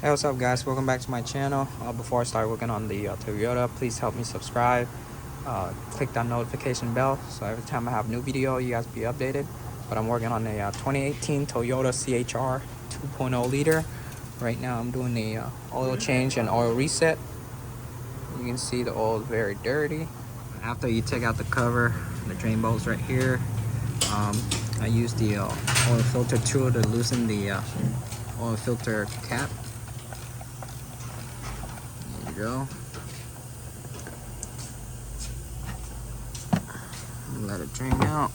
Hey, what's up guys, welcome back to my channel. Before I start working on the Toyota, please help me subscribe, click that notification bell so every time I have a new video you guys be updated. But I'm working on a 2018 Toyota CHR 2.0 liter. Right now I'm doing the oil change and oil reset. You can see the oil is very dirty. After you take out the cover, the drain bolts right here, I use the oil filter tool to loosen the oil filter cap. There you go. Let it drain out.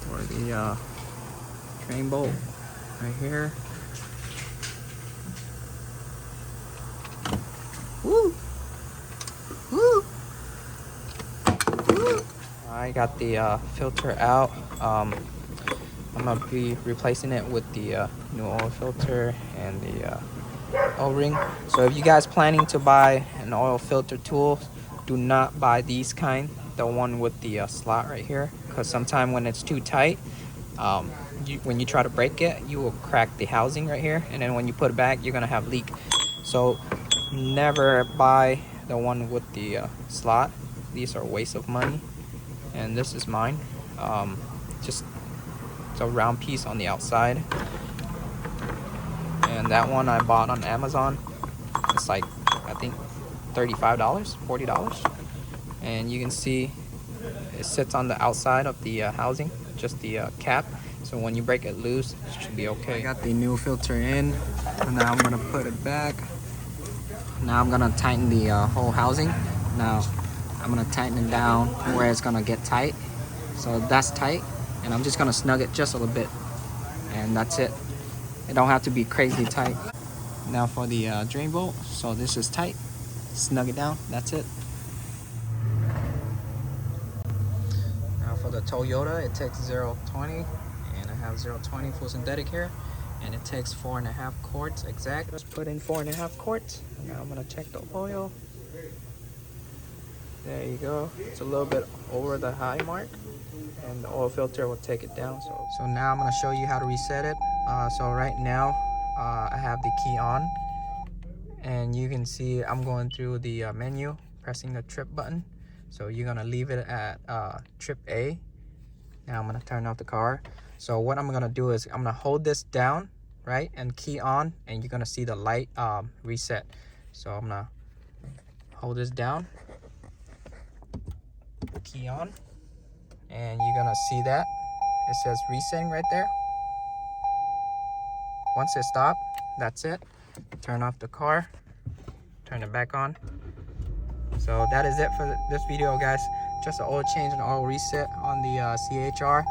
For the drain bolt right here. Woo! Woo! Woo! I got the filter out. I'm gonna be replacing it with the new oil filter and the O-ring. So if you guys planning to buy an oil filter tool, do not buy these kind, the one with the slot right here, because sometimes when it's too tight, when you try to break it, you will crack the housing right here, and then when you put it back, you're gonna have leak. So never buy the one with the slot. These are a waste of money, and this is mine. Just it's a round piece on the outside, and that one I bought on Amazon. It's like, I think $35, $40, and you can see it sits on the outside of the housing, just the cap. So when you break it loose, it should be okay. I got the new filter in, and now I'm gonna put it back. Now I'm gonna tighten the whole housing. Now I'm gonna tighten it down where it's gonna get tight. So that's tight, and I'm just gonna snug it just a little bit, and that's it. It don't have to be crazy tight. Now for the drain bolt, so this is tight. Snug it down, that's it. Now for the Toyota, it takes 0-20, and I have 0-20 full synthetic here, and it takes 4.5 quarts exact. Let's put in 4.5 quarts. Now I'm gonna check the oil. There you go. It's a little bit over the high mark, and the oil filter will take it down. So now I'm gonna show you how to reset it. So right now I have the key on, and you can see I'm going through the menu, pressing the trip button. So you're gonna leave it at trip A. Now I'm gonna turn off the car. So what I'm gonna do is I'm gonna hold this down, right, and key on, and you're gonna see the light reset. So I'm gonna hold this down, key on, and you're gonna see that it says resetting right there. Once it stops, that's it. Turn off the car, turn it back on. So that is it for this video, guys. Just an oil change and oil reset on the CHR.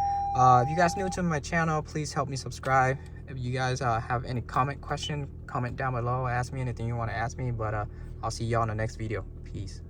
If you guys new to my channel, please help me subscribe. If you guys have any question, comment down below. Ask me anything you want to ask me. But I'll see y'all in the next video. Peace.